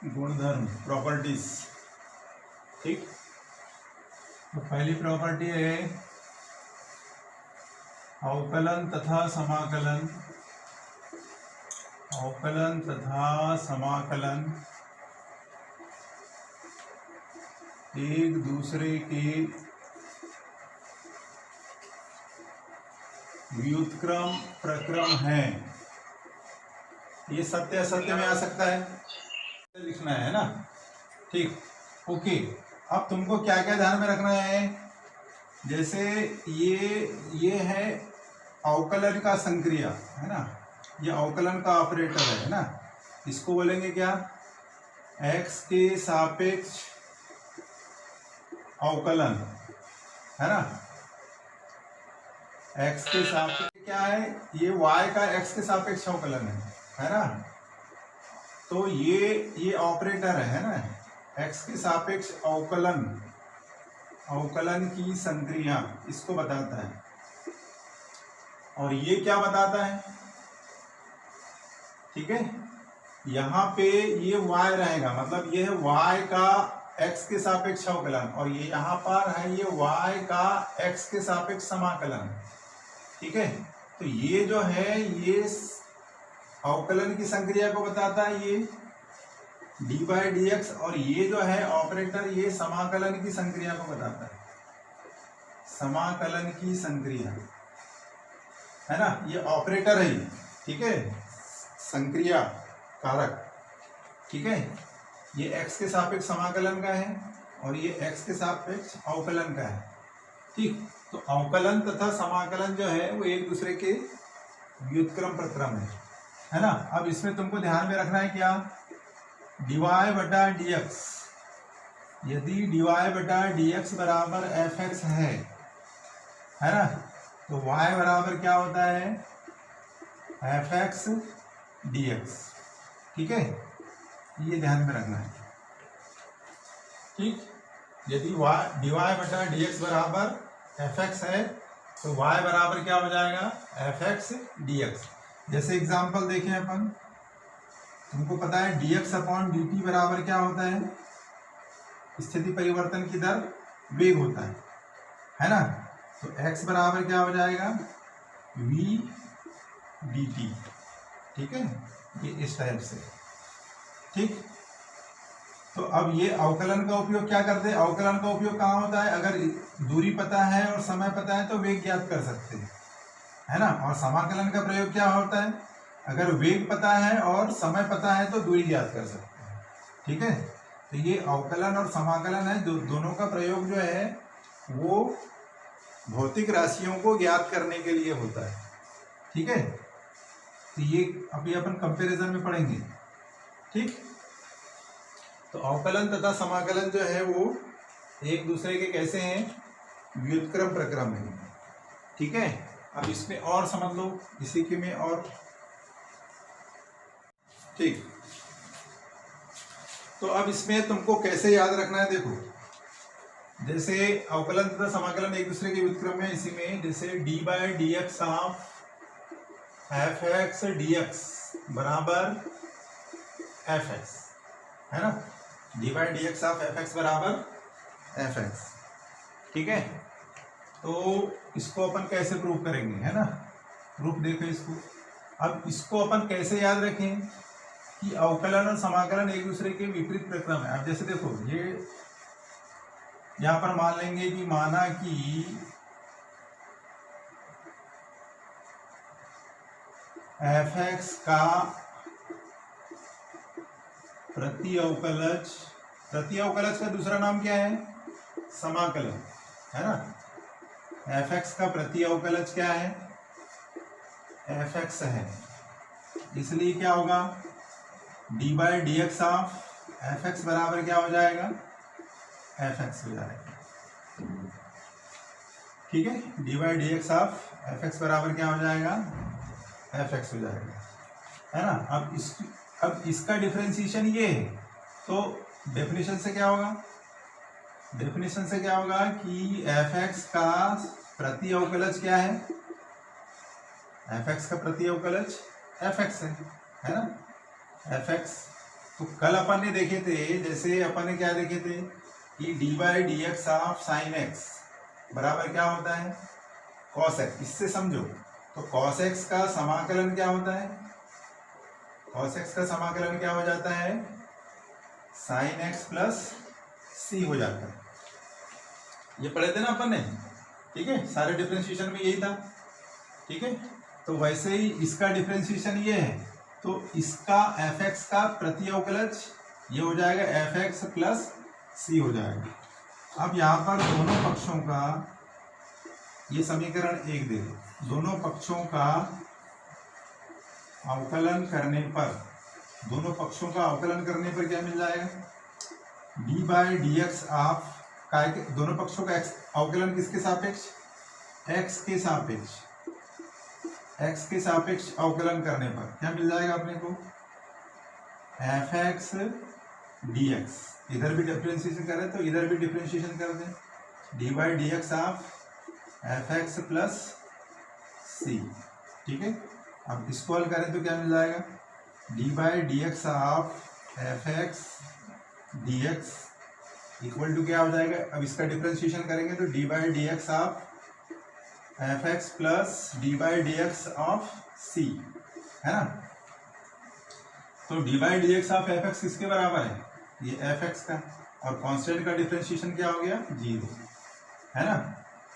गुणधर्म प्रॉपर्टीज। ठीक, तो पहली प्रॉपर्टी है अवकलन तथा समाकलन। अवकलन तथा समाकलन एक दूसरे के व्युत्क्रम प्रक्रम है। ये सत्य असत्य में आ सकता है, लिखना है ना। ठीक, ओके। अब तुमको क्या क्या ध्यान में रखना है, जैसे ये है अवकलन का संक्रिया है ना, ये अवकलन का ऑपरेटर है ना। इसको बोलेंगे क्या, x के सापेक्ष अवकलन है ना। x के सापेक्ष क्या है, ये y का x के सापेक्ष अवकलन है ना। तो ये ऑपरेटर है ना, x के सापेक्ष अवकलन, अवकलन की संक्रिया इसको बताता है। और ये क्या बताता है, ठीक है, यहाँ पे ये y रहेगा, मतलब ये है y का x के सापेक्ष अवकलन, और ये यहाँ पर है ये y का x के सापेक्ष समाकलन। ठीक है, तो ये जो है ये अवकलन की संक्रिया को बताता है, ये d/dx, और ये जो है ऑपरेटर ये समाकलन की संक्रिया को बताता है, समाकलन की संक्रिया है ना। ये ऑपरेटर है, ठीक है, संक्रिया कारक। ठीक है, ये x के सापेक्ष समाकलन का है और ये x के सापेक्ष अवकलन का है। ठीक, तो अवकलन तथा समाकलन जो है वो एक दूसरे के व्युत्क्रम प्रक्रम है ना। अब इसमें तुमको ध्यान में रखना है क्या, dy/dx, यदि dy/dx बराबर fx है ना, तो y बराबर क्या होता है, fx dx। ठीक है, ये ध्यान में रखना है। ठीक, यदि dy/dx बराबर fx है तो y बराबर क्या हो जाएगा, fx dx। जैसे एग्जांपल देखें अपन, तुमको पता है dx/dt बराबर क्या होता है, स्थिति परिवर्तन की दर वेग होता है ना। तो x बराबर क्या हो जाएगा, v dt। ठीक है, ये इस टाइप से। ठीक, तो अब ये अवकलन का उपयोग क्या करते हैं, अवकलन का उपयोग कहाँ होता है, अगर दूरी पता है और समय पता है तो वेग ज्ञात कर सकते हैं, है ना। और समाकलन का प्रयोग क्या होता है, अगर वेग पता है और समय पता है तो दूरी ज्ञात कर सकते हैं। ठीक है, तो ये अवकलन और समाकलन है, दोनों का प्रयोग जो है वो भौतिक राशियों को ज्ञात करने के लिए होता है। ठीक है, तो ये अभी अपन कंपैरिजन में पढ़ेंगे। ठीक, तो अवकलन तथा समाकलन जो है वो एक दूसरे के कैसे हैं, व्युत्क्रम प्रक्रम है। ठीक है, अब इसमें और समझ लो, इसी के में और। ठीक, तो अब इसमें तुमको कैसे याद रखना है, देखो जैसे अवकलन तथा समाकलन एक दूसरे के व्युत्क्रम में, इसी में जैसे d/dx ऑफ fx dx बराबर fx है ना, d/dx ऑफ fx बराबर fx। ठीक है, तो इसको अपन कैसे प्रूव करेंगे, है ना। प्रूफ देखो इसको। अब इसको अपन कैसे याद रखें कि अवकलन और समाकलन एक दूसरे के विपरीत प्रक्रम है। अब जैसे देखो, ये यहाँ पर मान लेंगे कि माना कि fx का प्रति अवकलज का दूसरा नाम क्या है, समाकलन है ना। fx का प्रति अवकलज क्या है, fx है, इसलिए क्या होगा, d/dx ऑफ fx बराबर क्या हो जाएगा, fx हो जाएगा। ठीक है, d/dx ऑफ fx बराबर क्या हो जाएगा, fx हो जाएगा, है ना। अब इसका डिफरेंशिएशन ये है, तो डेफिनेशन से क्या होगा, डेफिनेशन से क्या होगा कि fx का प्रति अवकलज क्या है, fx का प्रति अवकलज fx है ना। fx तो कल अपन ने देखे थे, जैसे अपन ने क्या देखे थे कि D by D x of sine x बराबर क्या होता है, कॉस एक्स। इससे समझो तो कॉस एक्स का समाकलन क्या होता है, कॉस एक्स का समाकलन क्या हो जाता है, साइन एक्स प्लस सी हो जाता है। ये पढ़े थे ना अपन ने, ठीक है, सारे डिफरेंशिएशन में यही था, ठीक है। तो वैसे ही इसका डिफरेंशिएशन ये है, तो इसका एफ एक्स का प्रति अवकलज ये हो जाएगा एफ एक्स प्लस सी हो जाएगा। अब यहाँ पर दोनों पक्षों का ये समीकरण एक दे दो, दोनों पक्षों का अवकलन करने पर, दोनों पक्षों का अवकलन करने पर क्या मिल जाएगा, d by D x of का, दोनों पक्षों का अवकलन किसके सापेक्ष, एक्स के सापेक्ष, एक्स के सापेक्ष अवकलन करने पर क्या मिल जाएगा अपने को, एफ एक्स डी एक्स। इधर भी डिफ्रेंशिएशन करें तो इधर भी डिफ्रेंशिएशन कर दें, d by D x of F x plus c, ठीक है। अब इसको हल करें तो क्या मिल जाएगा, d by D x of F x D x equal to क्या हो जाएगा, अब इसका डिफ्रेंशिएशन करेंगे तो d by D x of F x plus d by D x of c, है ना। तो d by D x of F x किसके बराबर है, ये एफ एक्स का, और कांस्टेंट का डिफ्रेंशिएशन क्या हो गया, 0, है ना।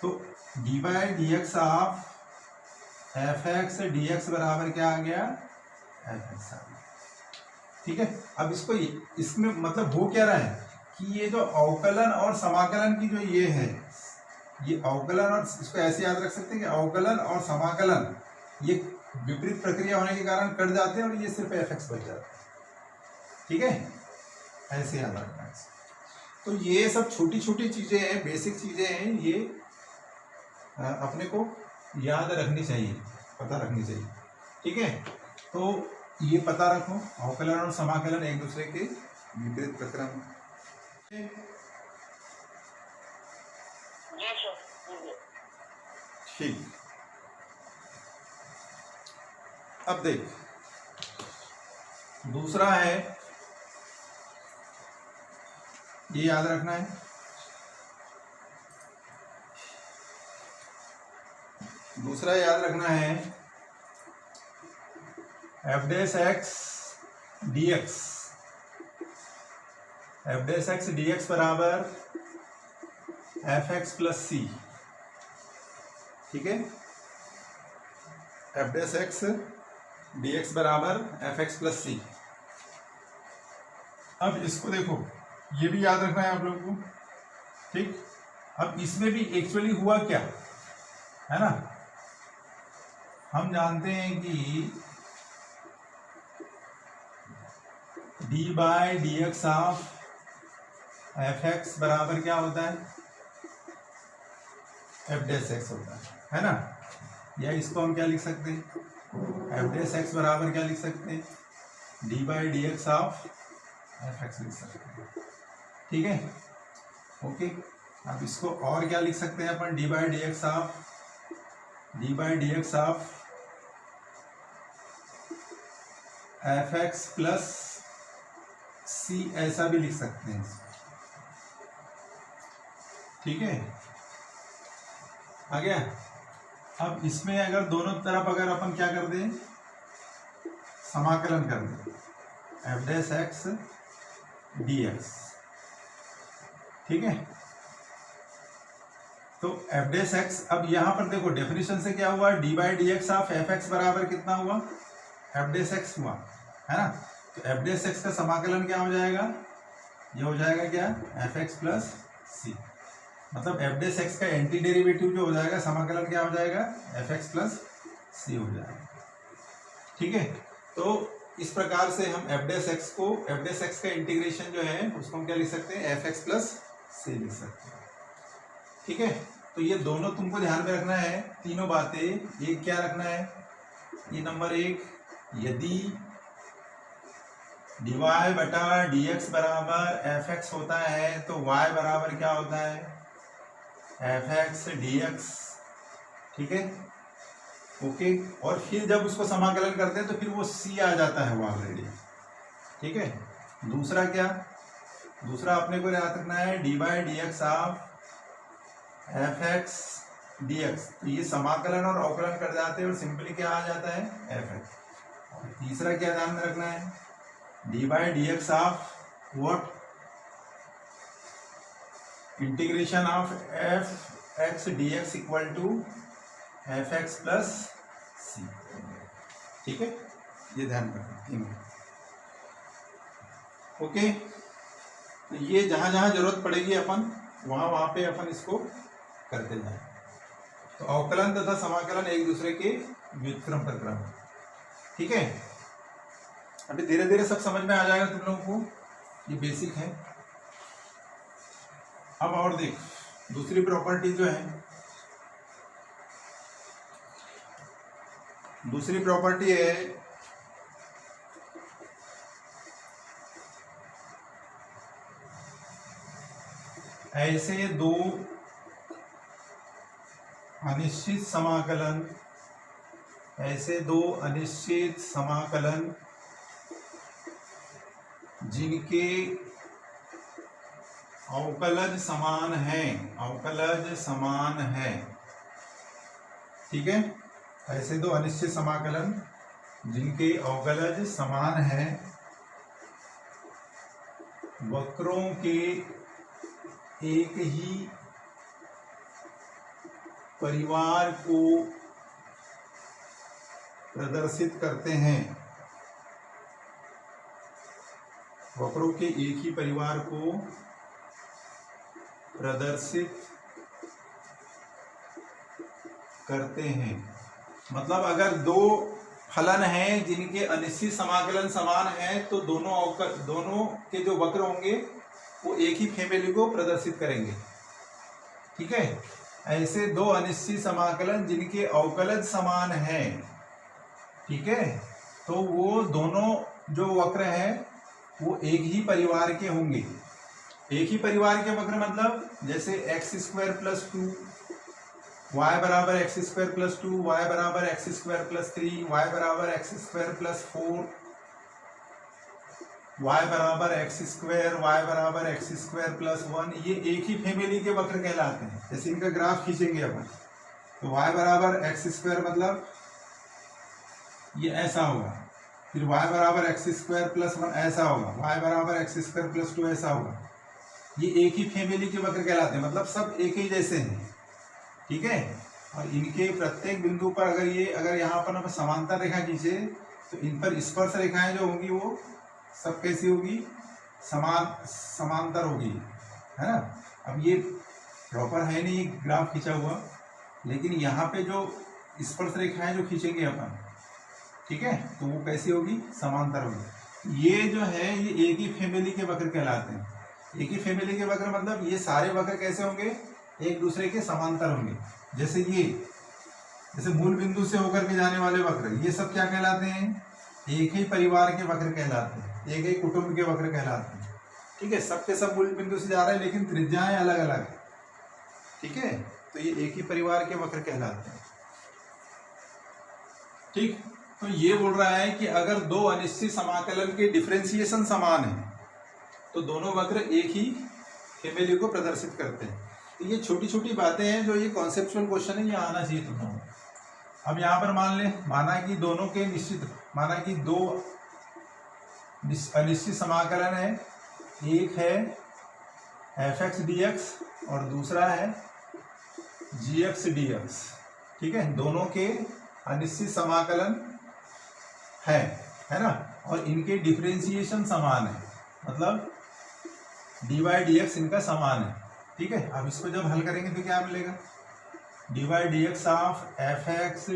तो d by D x of F x D x बराबर क्या आ गया, एफ एक्स आ गया, ठीक है। अब इसको इसमें मतलब हो क्या रहा है कि ये जो अवकलन और समाकलन की जो ये है, ये अवकलन, और इसको ऐसे याद रख सकते हैं कि अवकलन और समाकलन ये विपरीत प्रक्रिया होने के कारण कट जाते हैं और ये सिर्फ एफ एक्स बच जाता है, ठीक है, ऐसे याद रखना है। तो ये सब छोटी छोटी चीजें हैं, बेसिक चीजें हैं, ये अपने को याद रखनी चाहिए, पता रखनी चाहिए, ठीक है। तो ये पता रखो, अवकलन और समाकलन एक दूसरे के विपरीत प्रक्रिया में, ठीक। अब देख दूसरा है, ये याद रखना है, दूसरा याद रखना है F dash x D x, F dash x D x बराबर एफ एक्स प्लस सी, ठीक है, F dash x D x बराबर एफ एक्स प्लस सी। अब इसको देखो, ये भी याद रखना है आप लोगों को, ठीक। अब इसमें भी एक्चुअली हुआ क्या है ना, हम जानते हैं कि D by D x of F X बराबर क्या होता है, एफ डैश एक्स होता है ना। या इसको हम क्या लिख सकते हैं, एफ डैश एक्स बराबर क्या लिख सकते हैं, D by D x of F x लिख सकते हैं, ठीक है, ओके। अब इसको और क्या लिख सकते हैं अपन, d by D x of F x plus c, ऐसा भी लिख सकते हैं, ठीक है, आ गया। अब इसमें अगर दोनों तरफ अगर अपन क्या कर दें, समाकलन कर दें, F dash x D x, ठीक है। तो एफ डैश एक्स, अब यहां पर देखो डेफिनेशन से क्या हुआ, D by D x of F X बराबर कितना हुआ, एफ डैश एक्स हुआ, है ना। तो एफ डैश एक्स का समाकलन क्या हो जाएगा, ये हो जाएगा क्या, एफ एक्स प्लस सी, मतलब एफ डैश एक्स का एंटी डेरिवेटिव जो हो जाएगा, समाकलन क्या हो जाएगा, एफ एक्स प्लस सी हो जाएगा, ठीक है। तो इस प्रकार से हम एफ डैश एक्स को, एफ डैश एक्स का इंटीग्रेशन जो है उसको हम क्या लिख सकते हैं, एफ एक्स प्लस सी लिख सकते हैं, ठीक है। तो ये दोनों तुमको ध्यान में रखना है, तीनों बातें। एक क्या रखना है, ये नंबर एक, यदि डी वाई बटा डी एक्स बराबर एफ एक्स होता है तो वाई बराबर क्या होता है, एफ एक्स डी एक्स, ठीक है, ओके। और फिर जब उसको समाकलन करते हैं तो फिर वो सी आ जाता है वो ऑलरेडी, ठीक है। दूसरा क्या, दूसरा अपने को याद रखना है d by D x of F x D x. तो ये समाकलन और अवकलन कर जाते हैं और सिंपली क्या आ जाता है एफ एक्स। और तीसरा क्या ध्यान में रखना है, d by D x of what, integration of F x D x equal to f x plus c. ठीक है, ये ध्यान रखना। ओके, तो ये जहां जहां जरूरत पड़ेगी अपन वहां वहां पे अपन इसको करते जाएं। तो अवकलन तथा समाकलन एक दूसरे के व्युत्क्रम पर क्रम। ठीक है, अभी धीरे धीरे सब समझ में आ जाएगा तुम लोगों को, ये बेसिक है। अब और देख, दूसरी प्रॉपर्टी जो है, दूसरी प्रॉपर्टी है ऐसे दो अनिश्चित समाकलन, ऐसे दो अनिश्चित समाकलन जिनके अवकलज समान है, अवकलज समान है। ठीक है, ऐसे दो अनिश्चित समाकलन जिनके अवकलज समान है, वक्रों के एक ही परिवार को प्रदर्शित करते हैं, वक्रों के एक ही परिवार को प्रदर्शित करते हैं। मतलब अगर दो फलन हैं जिनके अनिश्चित समाकलन समान है तो दोनों के जो वक्र होंगे वो एक ही फैमिली को प्रदर्शित करेंगे। ठीक है, ऐसे दो अनिश्चित समाकलन जिनके अवकलज समान है, ठीक है, तो वो दोनों जो वक्र हैं वो एक ही परिवार के होंगे। एक ही परिवार के वक्र मतलब जैसे एक्स स्क्वायर प्लस 2, वाई बराबर एक्स स्क्वायर प्लस 2, वाई बराबर एक्स स्क्वायर प्लस 3, वाई बराबर एक्स स्क्वायर प्लस 4, वाई बराबर एक्स स्क्वायर, वाई बराबर एक्स स्क्वायर प्लस 1, ये एक ही फैमिली के वक्र कहलाते हैं। जैसे इनका ग्राफ खींचेंगे अपन, तो वाई बराबर एक्स स्क्वायर मतलब ये ऐसा होगा, फिर वाई बराबर एक्स स्क्वायर प्लस 1 ऐसा होगा, वाई बराबर एक्स स्क्वायर प्लस 2 ऐसा होगा। ये एक ही फैमिली के वक्र कहलाते हैं, मतलब सब एक ही जैसे हैं। ठीक है, और इनके प्रत्येक बिंदु पर अगर यहाँ पर हम समांतर रेखा खींचे तो इन पर स्पर्श रेखाएं जो होंगी वो सब कैसी होगी, समांतर होगी, है ना। अब ये प्रॉपर है नहीं ग्राफ खींचा हुआ, लेकिन यहाँ पे जो स्पर्श रेखाएं जो खींचेंगे अपन, ठीक है, तो वो कैसी होगी, समांतर होगी। ये जो है ये एक ही फैमिली के वक्र कहलाते हैं। एक ही फैमिली के वक्र मतलब ये सारे वक्र कैसे होंगे, एक दूसरे के समांतर होंगे। जैसे मूल बिंदु से होकर के जाने वाले वक्र, ये सब क्या कहलाते हैं, एक ही परिवार के वक्र कहलाते हैं, एक ही कुटुंब के वक्र कहलाते हैं। ठीक है, सबके सब मूल बिंदु से जा रहे हैं लेकिन त्रिज्याएं अलग अलग है। ठीक है, तो ये एक ही परिवार के वक्र कहलाते हैं। ठीक, तो ये बोल रहा है कि अगर दो अनिश्चित समाकलन के डिफरेंशिएशन समान है तो दोनों वक्र एक ही फैमिली को प्रदर्शित करते हैं। तो ये छोटी छोटी बातें हैं जो ये कॉन्सेप्चुअल क्वेश्चन है, ये आना चाहिए तुम लोगों को। अब यहाँ पर माना कि दोनों के माना कि दो अनिश्चित समाकलन है, एक है एफ एक्स डी एक्स और दूसरा है जी एक्स डी एक्स। ठीक है, दोनों के अनिश्चित समाकलन है ना, और इनके डिफरेंशिएशन समान है, मतलब डी बाई डी एक्स इनका समान है। ठीक है, अब इसको जब हल करेंगे तो क्या मिलेगा, D by D x of F x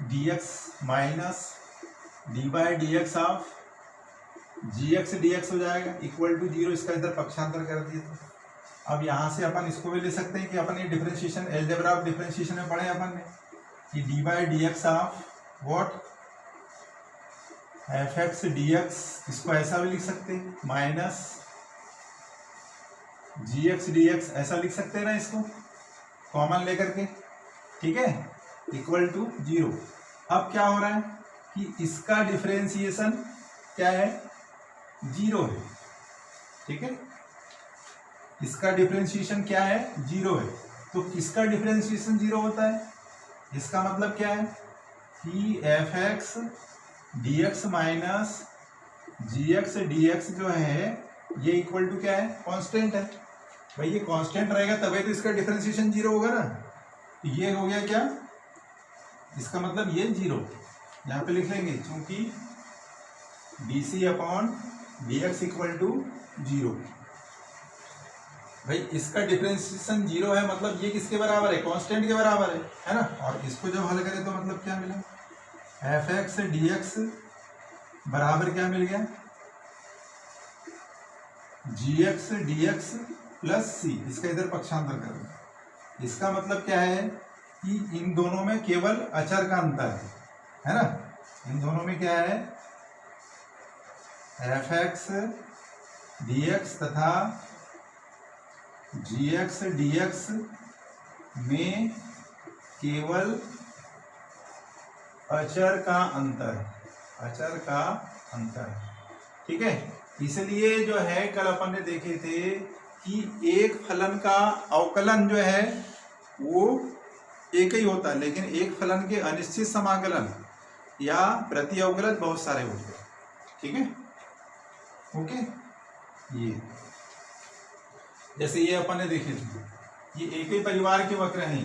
D X minus D by D x of G X D X हो जाएगा इक्वल टू 0। इसका इधर पक्षांतर कर दिए तो अब यहाँ से अपन इसको भी ले सकते हैं कि अपन ये डिफरेंशिएशन अलजेब्रा ऑफ डिफरेंशिएशन में पढ़े अपन ने कि D by D x of what F x D x, इसको ऐसा भी लिख सकते हैं माइनस जी एक्स डी एक्स, ऐसा लिख सकते हैं ना, इसको कॉमन लेकर के। ठीक है, इक्वल टू 0। अब क्या हो रहा है कि इसका डिफरेंशिएशन क्या है, 0 है। ठीक है, इसका डिफरेंशिएशन क्या है, 0 है। तो किसका डिफरेंशिएशन 0 होता है, इसका मतलब क्या है कि fx dx minus gx dx जो है ये इक्वल टू क्या है, कांस्टेंट है। भाई ये कांस्टेंट रहेगा तभी तो इसका डिफरेंशिएशन 0 होगा ना। तो ये हो गया क्या, इसका मतलब ये 0 यहाँ पे लिख लेंगे, क्योंकि dc upon dx equal to 0। भाई इसका डिफरेंशिएशन 0 है, मतलब ये किसके बराबर है, कांस्टेंट के बराबर है ना। और इसको जब हल करें तो मतलब क्या मिला, fx dx बराबर क्या मिल गया, gx dx प्लस c। इसका इधर पक्षांतर करें, इसका मतलब क्या है कि इन दोनों में केवल अचर का अंतर है ना। इन दोनों में क्या है, fx dx तथा gx dx में केवल अचर का अंतर, अचर का अंतर, ठीक है। इसलिए जो है कल अपन ने देखे थे कि एक फलन का अवकलन जो है वो एक ही होता है, लेकिन एक फलन के अनिश्चित समाकलन या प्रति अवकलन बहुत सारे होते हैं, ठीक है। ओके, ये जैसे ये अपन ने देखे थे, ये एक ही परिवार के वक्र हैं,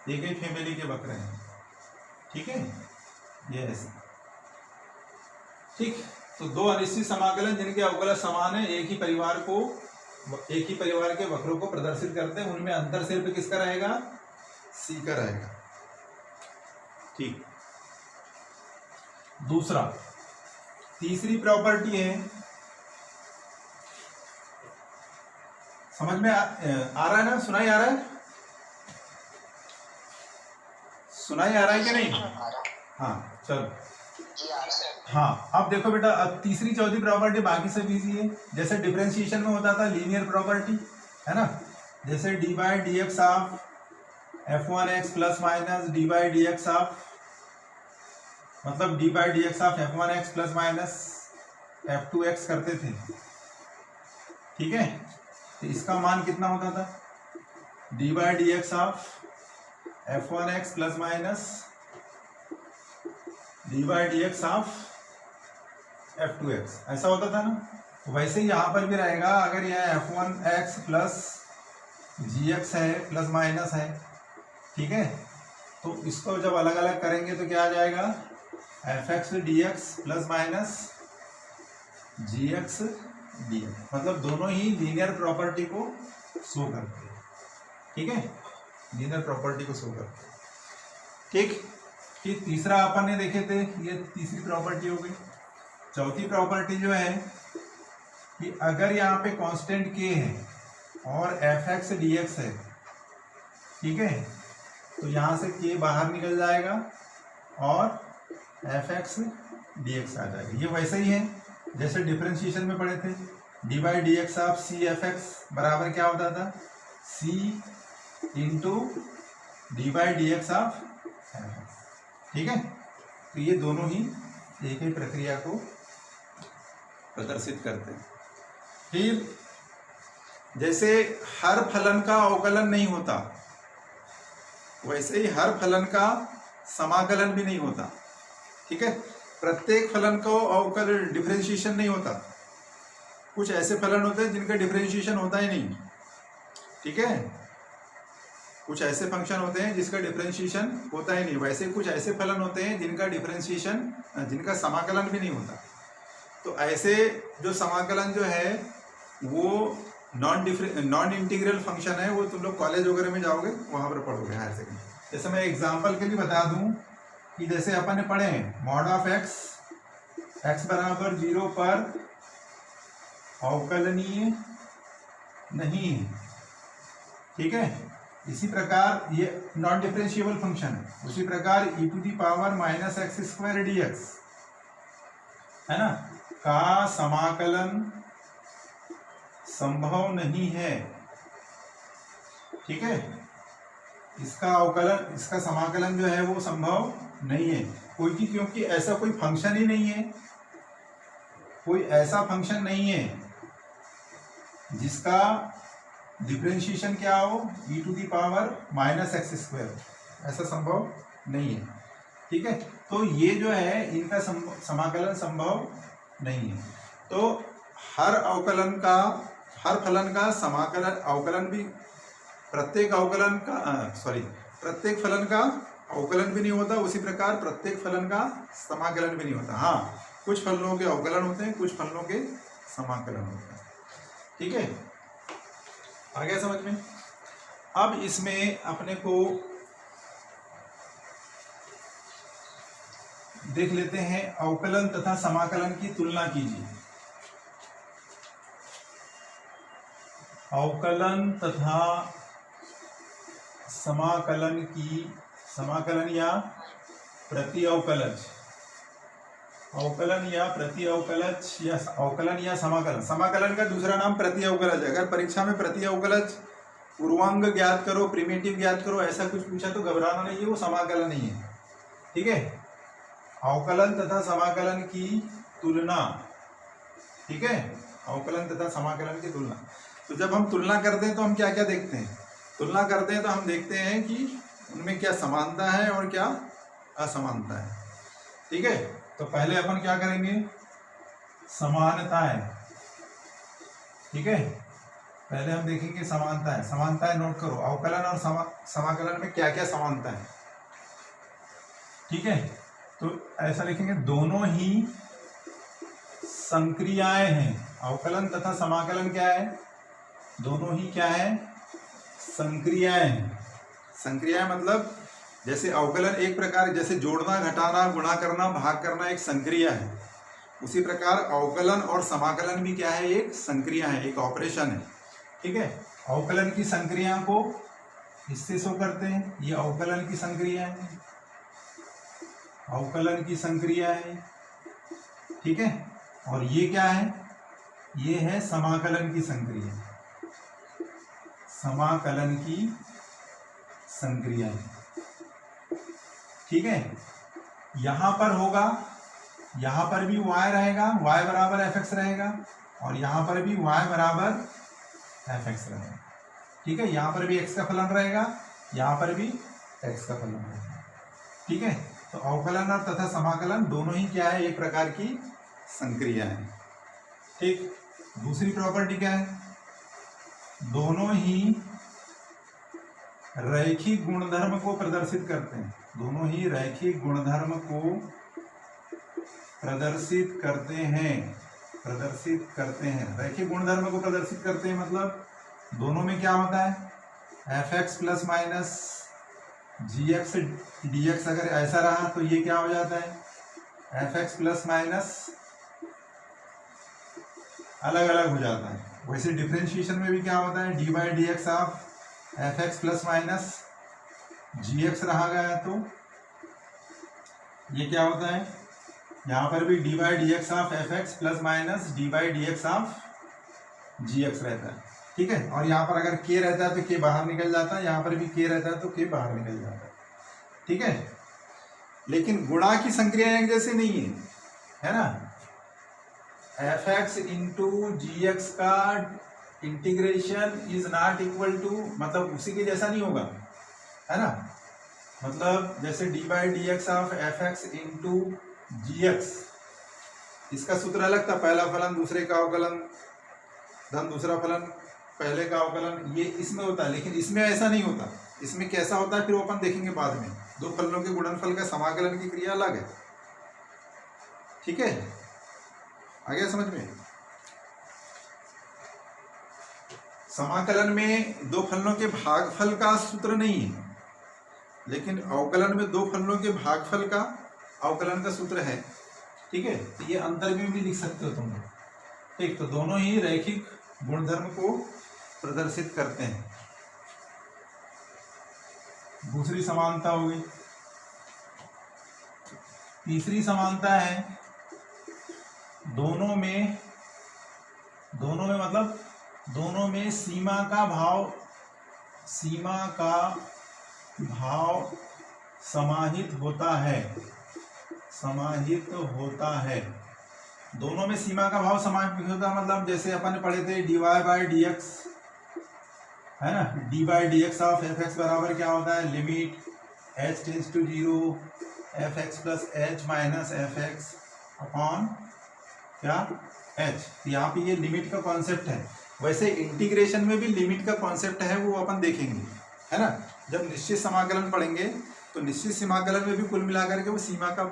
एक ही फैमिली के वक्र हैं, ठीक है, ये ऐसे, ठीक। तो दो अनिश्चित समाकलन जिनके अवकलन समान है, एक ही परिवार के वक्रों को प्रदर्शित करते हैं, उनमें अंतर सिर्फ किसका रहेगा, सी का रहेगा, ठीक। दूसरा, तीसरी प्रॉपर्टी है, समझ में आ रहा है ना, सुनाई आ रहा है, सुनाई आ रहा है कि नहीं, हाँ चलो, हाँ। अब देखो बेटा, अब तीसरी चौथी प्रॉपर्टी बाकी सब इजी है। जैसे डिफरेंशिएशन में होता था लीनियर प्रॉपर्टी, है ना, जैसे d by D x of f1x plus minus D by D x of, मतलब d by D x of f1x plus minus f2x करते थे, ठीक है। तो इसका मान कितना होता था, D by D x of f1x plus minus D by D x of f2x, ऐसा होता था ना। वैसे ही यहाँ पर भी रहेगा, अगर यह f1x प्लस gx है प्लस माइनस है, ठीक है, तो इसको जब अलग अलग करेंगे तो क्या आ जाएगा, fx dx plus minus gx dx, मतलब दोनों ही लीनियर प्रॉपर्टी को शो करते हैं, ठीक है, लीनियर प्रॉपर्टी को शो करते हैं, ठीक। कि तीसरा अपन ने देखे थे, ये तीसरी प्रॉपर्टी हो गई। चौथी प्रॉपर्टी जो है कि अगर यहाँ पे कांस्टेंट k है और fx dx है, ठीक है, तो यहाँ से k बाहर निकल जाएगा और fx dx आ जाएगा। ये वैसे ही है जैसे डिफरेंशिएशन में पढ़े थे, D by D x of C F X बराबर क्या होता था, c into D by D x of F X, ठीक है। तो ये दोनों ही एक ही प्रक्रिया को प्रदर्शित करते हैं। फिर जैसे हर फलन का अवकलन नहीं होता, वैसे ही हर फलन का समाकलन भी नहीं होता, ठीक है। प्रत्येक फलन को अवकलन डिफरेंशिएशन नहीं होता, कुछ ऐसे फलन होते हैं जिनका डिफरेंशिएशन होता ही नहीं, ठीक है। कुछ ऐसे फंक्शन होते हैं जिसका डिफरेंशिएशन होता ही नहीं, वैसे कुछ ऐसे फलन होते हैं जिनका डिफरेंशिएशन, जिनका समाकलन भी नहीं होता। तो ऐसे जो समाकलन जो है वो नॉन इंटीग्रल फंक्शन है, वो तुम लोग कॉलेज वगैरह में जाओगे वहां पर पढ़ोगे, हायर सेकेंडरी। जैसे मैं एग्जांपल के लिए बता दूं कि जैसे अपन ने पढ़े मॉड ऑफ x बराबर 0 पर अवकलनीय नहीं है, ठीक है। इसी प्रकार ये नॉन डिफरेंशिएबल फंक्शन है। उसी प्रकार e to the power minus X square D X है ना, का समाकलन संभव नहीं है, ठीक है। इसका अवकलन, इसका समाकलन जो है वो संभव नहीं है, क्योंकि ऐसा कोई फंक्शन ही नहीं है, कोई ऐसा फंक्शन नहीं है जिसका डिफरेंशिएशन क्या हो e to the power -x², ऐसा संभव नहीं है। ठीक है, तो ये जो है इनका समाकलन संभव नहीं है। तो हर फलन का समाकलन अवकलन भी, प्रत्येक फलन का अवकलन भी नहीं होता, उसी प्रकार प्रत्येक फलन का समाकलन भी नहीं होता। हाँ, कुछ फलनों के अवकलन होते हैं, कुछ फलनों के समाकलन होते हैं। ठीक है, आ गया समझ में। अब इसमें अपने को देख लेते हैं, अवकलन तथा समाकलन की तुलना कीजिए। अवकलन तथा समाकलन या प्रति अवकलज, अवकलन या प्रति अवकलज या अवकलन या समाकलन का दूसरा नाम प्रति अवकलज। अगर परीक्षा में प्रति अवकलज पूर्वांग ज्ञात करो, प्रिमिटिव ज्ञात करो, ऐसा कुछ पूछा तो घबराना नहीं है, वो समाकलन नहीं है। ठीक है, अवकलन तथा समाकलन की तुलना। ठीक है, अवकलन तथा समाकलन की तुलना। तो जब हम तुलना करते हैं तो हम क्या क्या देखते हैं? तुलना करते हैं तो हम देखते हैं कि उनमें क्या समानता है और क्या असमानता है। ठीक है, तो पहले अपन क्या करेंगे? समानता है। ठीक है, पहले हम देखेंगे समानता है। समानता है नोट करो, अवकलन और समाकलन में क्या क्या समानता है। ठीक है, तो ऐसा लिखेंगे, दोनों ही संक्रियाएं हैं। अवकलन तथा समाकलन क्या है? दोनों ही क्या है? संक्रियाएं हैं। संक्रियाएं मतलब जैसे अवकलन एक प्रकार, जैसे जोड़ना, घटाना, गुणा करना, भाग करना एक संक्रिया है, उसी प्रकार अवकलन और समाकलन भी क्या है? एक संक्रिया है, एक ऑपरेशन है। ठीक है, अवकलन की संक्रिया को इससे शो करते हैं, ये अवकलन की संक्रिया है, अवकलन की संक्रिया है। ठीक है, और ये क्या है? ये है समाकलन की संक्रिया, समाकलन की संक्रिया है। ठीक है, यहां पर होगा, यहां पर भी y रहेगा, y बराबर fx रहेगा, और यहां पर भी y बराबर fx रहेगा। ठीक है, यहां पर भी x का फलन रहेगा, यहां पर भी x का फलन रहेगा। ठीक है, तो अवकलन और तथा समाकलन दोनों ही क्या है? एक प्रकार की संक्रिया है। ठीक, दूसरी प्रॉपर्टी क्या है? दोनों ही रैखिक गुणधर्म को प्रदर्शित करते हैं। दोनों ही रैखिक गुणधर्म को प्रदर्शित करते हैं, प्रदर्शित करते हैं। रैखिक गुणधर्म को प्रदर्शित करते हैं मतलब दोनों में क्या होता है? fx plus minus gx dx अगर ऐसा रहा तो ये क्या हो जाता है? fx प्लस माइनस अलग अलग हो जाता है। वैसे डिफरेंशिएशन में भी क्या होता है? dy dx of fx plus minus gx रहा गया तो ये क्या होता है? यहाँ पर भी dy dx of fx plus minus dy dx of gx रहता है। ठीक है, और यहाँ पर अगर k रहता है तो k बाहर निकल जाता है, यहाँ पर भी k रहता है तो k बाहर निकल जाता है। ठीक है, लेकिन गुणा की संक्रिया एक जैसे नहीं है ना? fx इंटू gx का integration is not equal to, मतलब उसी के जैसा नहीं होगा, है ना? मतलब जैसे dy dx of fx into gx, इसका सूत्र अलग था, पहला फलन दूसरे का अवकलन धन दूसरा फलन पहले का अवकलन, ये इसमें होता है, लेकिन इसमें ऐसा नहीं होता। इसमें कैसा होता है फिर वो अपन देखेंगे बाद में। दो फलनों के गुणनफल का समाकलन की क्रिया अलग है। ठीक है, आ गया समझ में? समाकलन में दो फलनों के भागफल का सूत्र नहीं है, लेकिन अवकलन में दो फलनों के भागफल का अवकलन का सूत्र है। ठीक है, तो ये अंतर में भी लिख सकते हो तुम। ठीक, तो दोनों ही रैखिक गुणधर्म को प्रदर्शित करते हैं। दूसरी समानता हो गई। तीसरी समानता है दोनों में मतलब दोनों में सीमा का भाव समाहित होता है, समाहित होता है। दोनों में सीमा का भाव समान होता, मतलब जैसे अपन ने पढ़े थे dy/dx, है ना, d/dx ऑफ fx बराबर क्या होता है, limit h tends to 0 fx plus h minus fx upon क्या h। यहाँ पे ये लिमिट का कॉन्सेप्ट है। वैसे इंटीग्रेशन में भी लिमिट का कॉन्सेप्ट है, वो अपन देखेंगे, है ना। जब निश्चित समाकलन पढ़ेंगे तो निश्चित समाकलन में भी कुल मिलाकर के वो सीमा का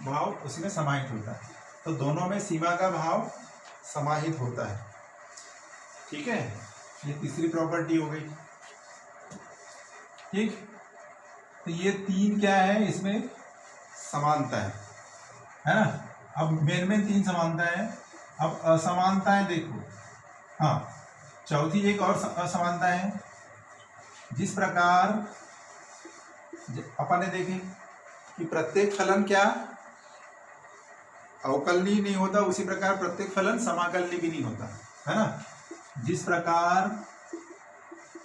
भाव उसी में समाहित होता है। तो दोनों में सीमा का भाव समाहित होता है, ठीक है। ये तीसरी प्रॉपर्टी हो गई, ठीक। तो ये तीन क्या है, इसमें समानता है ना। अब मेन तीन समानता है। अब असमानताएं देखो, हाँ, चौथी एक और असमानता है। जिस प्रकार अपन ने देखे कि प्रत्येक फलन क्या अवकलनीय नहीं होता, उसी प्रकार प्रत्येक फलन समाकलनीय भी नहीं होता, है ना। जिस प्रकार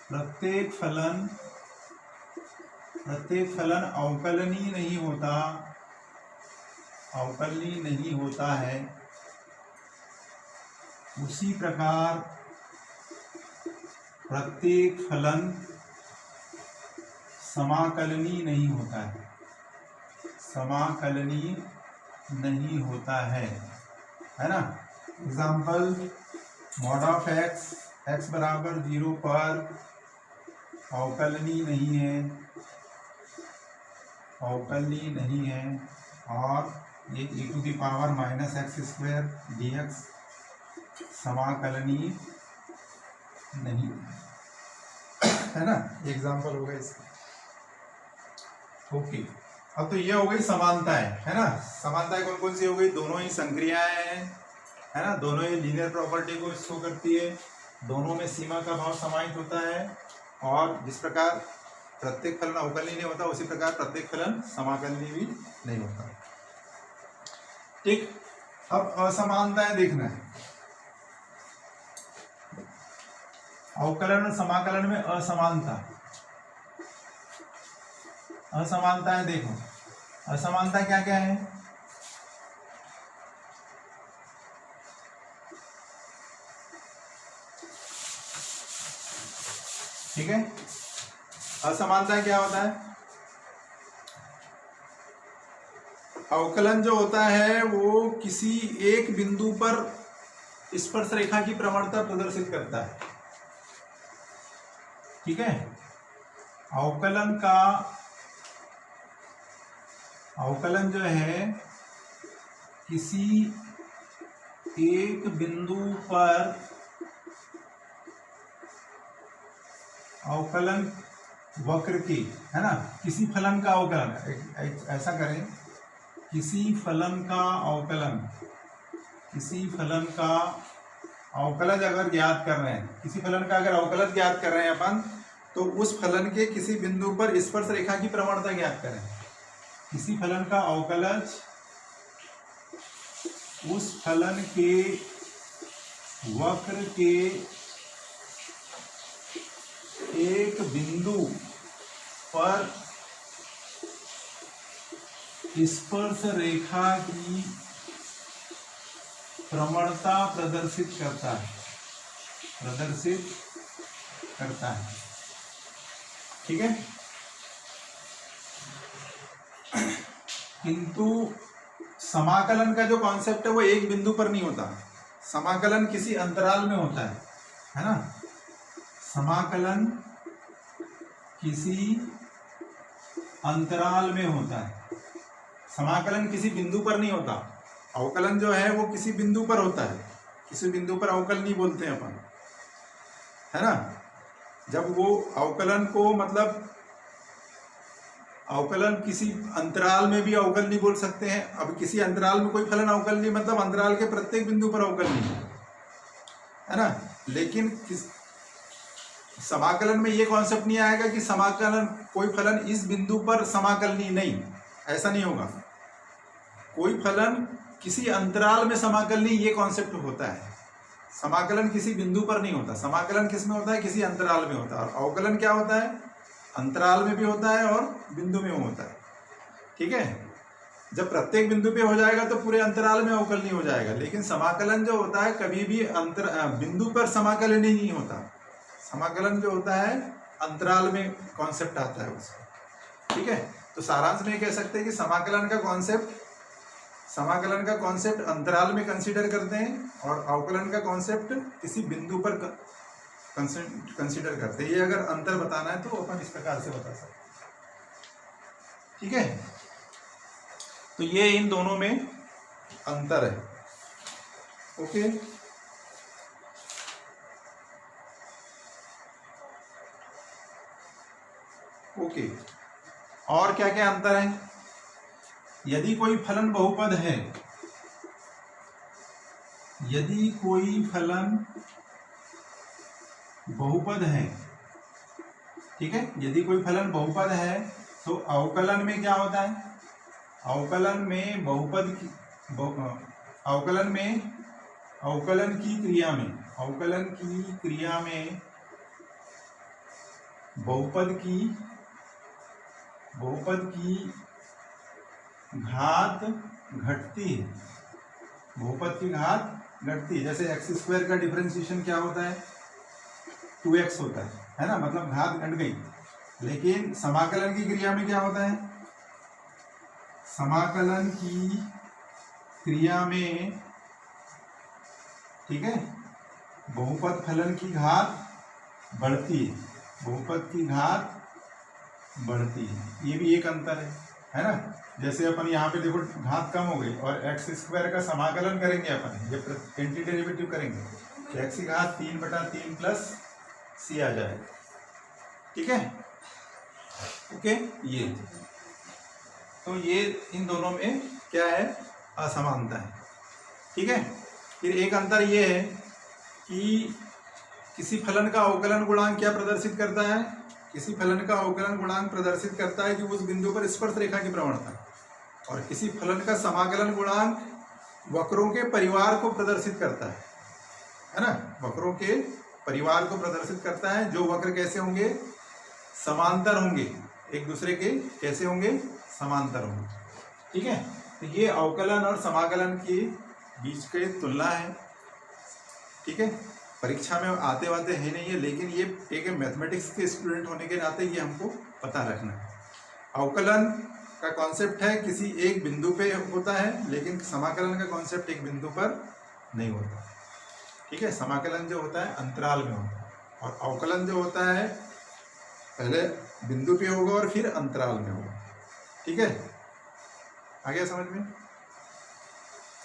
प्रत्येक फलन अवकलनीय नहीं होता है, उसी प्रकार प्रत्येक फलन समाकलनीय नहीं होता है, है ना। एग्जाम्पल, मॉड ऑफ x बराबर 0 पर अवकलनीय नहीं है, और ये e⁻⁻x² dx समाकलनीय नहीं है ना। एग्जाम्पल हो गया इसका, ओके। अब तो ये हो गई समानताएं, है ना। समानताएं कौन कौन सी हो गई, दोनों ही संक्रियाएं हैं, है ना, दोनों ही लीनियर प्रॉपर्टी को शो करती है, दोनों में सीमा का भाव समाहित होता है, और जिस प्रकार प्रत्येक फलन अवकलनीय नहीं होता, उसी प्रकार प्रत्येक फलन समाकलनीय भी नहीं होता, ठीक। अब असमानताएं देखना है। अवकलन और समाकलन में असमानताएं देखो। असमानता क्या क्या है, ठीक है। असमानता क्या होता है, अवकलन जो होता है वो किसी एक बिंदु पर स्पर्श रेखा की प्रवणता प्रदर्शित करता है, ठीक है। अवकलन जो है किसी एक बिंदु पर अवकलन वक्र की, है ना, किसी फलन का अवकलन, ऐसा करें, किसी फलन का अवकलज अगर ज्ञात कर रहे हैं, किसी फलन का अगर अवकलज ज्ञात कर रहे हैं अपन, तो उस फलन के किसी बिंदु पर स्पर्श रेखा की प्रवणता ज्ञात करें। किसी फलन का अवकलज उस फलन के वक्र के एक बिंदु पर स्पर्श रेखा की प्रवणता प्रदर्शित करता है, ठीक है। किंतु समाकलन का जो कॉन्सेप्ट है वो एक बिंदु पर नहीं होता, समाकलन किसी अंतराल में होता है ना। समाकलन किसी अंतराल में होता है, समाकलन किसी बिंदु पर नहीं होता। अवकलन जो है वो किसी बिंदु पर होता है, किसी बिंदु पर अवकल नहीं बोलते हैं अपन, है ना। जब वो अवकलन को, मतलब अवकलन किसी अंतराल में भी अवकल नहीं बोल सकते हैं। अब किसी अंतराल में कोई फलन अवकल नहीं, मतलब अंतराल के प्रत्येक बिंदु पर अवकल नहीं है ना। लेकिन समाकलन में ये कॉन्सेप्ट नहीं आएगा कि समाकलन कोई फलन इस बिंदु पर समाकलनीय नहीं, ऐसा नहीं होगा। कोई फलन किसी अंतराल में समाकलनीय, ये कॉन्सेप्ट होता है। समाकलन किसी बिंदु पर नहीं होता, समाकलन किस में होता है, किसी अंतराल में होता है। और अवकलन क्या होता है, अंतराल में भी होता है और बिंदु में होता है, ठीक है। जब प्रत्येक बिंदु पे हो जाएगा तो पूरे अंतराल में अवकलनीय हो जाएगा, लेकिन समाकलन जो होता है कभी भी बिंदु पर समाकलन ही नहीं होता। समाकलन जो होता है अंतराल में कॉन्सेप्ट आता है उसका। ठीक है, तो सारांश में कह सकते हैं कि समाकलन का कॉन्सेप्ट अंतराल में कंसीडर करते हैं और अवकलन का कॉन्सेप्ट किसी बिंदु पर कंसीडर करते हैं। ये अगर अंतर बताना है तो अपन इस प्रकार से बता सकते हैं। ठीक है, तो ये इन दोनों में अंतर है। ओके, ओके, और क्या क्या अंतर है? यदि कोई फलन बहुपद है, यदि कोई फलन बहुपद है, ठीक है, यदि कोई फलन बहुपद है तो अवकलन में क्या होता है? अवकलन में बहुपद की अवकलन की क्रिया में बहुपद की घात घटती है। बहुपद की घात घटती है। जैसे एक्स स्क्वायर का डिफरेंशिएशन क्या होता है? 2x होता है ना, मतलब घात घट गई। लेकिन समाकलन की क्रिया में क्या होता है? समाकलन की क्रिया में, ठीक है, बहुपद फलन की घात बढ़ती है, बहुपद की घात बढ़ती है। ये भी एक अंतर है ना। जैसे अपन यहाँ पे देखो घात कम हो गई और एक्स स्क्वायर का समाकलन करेंगे अपन, जब एंटी डेरिवेटिव करेंगे तो एक्स की घात 3/3 प्लस सी आ जाएगा। ठीक है, ओके, ये तो ये इन दोनों में क्या है? असमानता है। ठीक है, फिर एक अंतर ये है कि किसी फलन का अवकलन गुणांक क्या प्रदर्शित करता है? किसी फलन का अवकलन गुणांक प्रदर्शित करता है कि उस बिंदु पर स्पर्श रेखा की प्रवणता, और किसी फलन का समाकलन गुणांक वक्रों के परिवार को प्रदर्शित करता है ना, वक्रों के परिवार को प्रदर्शित करता है। जो वक्र कैसे होंगे? समांतर होंगे, एक दूसरे के कैसे होंगे? समांतर होंगे। ठीक है, तो ये अवकलन और समाकलन के बीच की तुलना है। ठीक है, परीक्षा में आते वाते है नहीं है, लेकिन ये एक मैथमेटिक्स के स्टूडेंट होने के नाते ये हमको पता रखना है। अवकलन का कॉन्सेप्ट है किसी एक बिंदु पे होता है, लेकिन समाकलन का कॉन्सेप्ट एक बिंदु पर नहीं होता। ठीक है, समाकलन जो होता है अंतराल में होता है और अवकलन जो होता है पहले बिंदु पे होगा और फिर अंतराल में होगा। ठीक है, आ गया समझ में?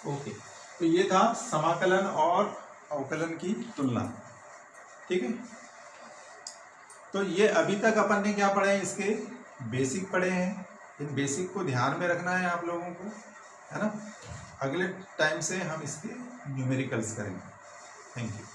ओके, तो ये था समाकलन और अवकलन की तुलना। ठीक है, तो ये अभी तक अपन ने क्या पढ़े हैं? इसके बेसिक पढ़े हैं। इन बेसिक को ध्यान में रखना है आप लोगों को, है ना। अगले टाइम से हम इसके न्यूमेरिकल्स करेंगे। Thank you.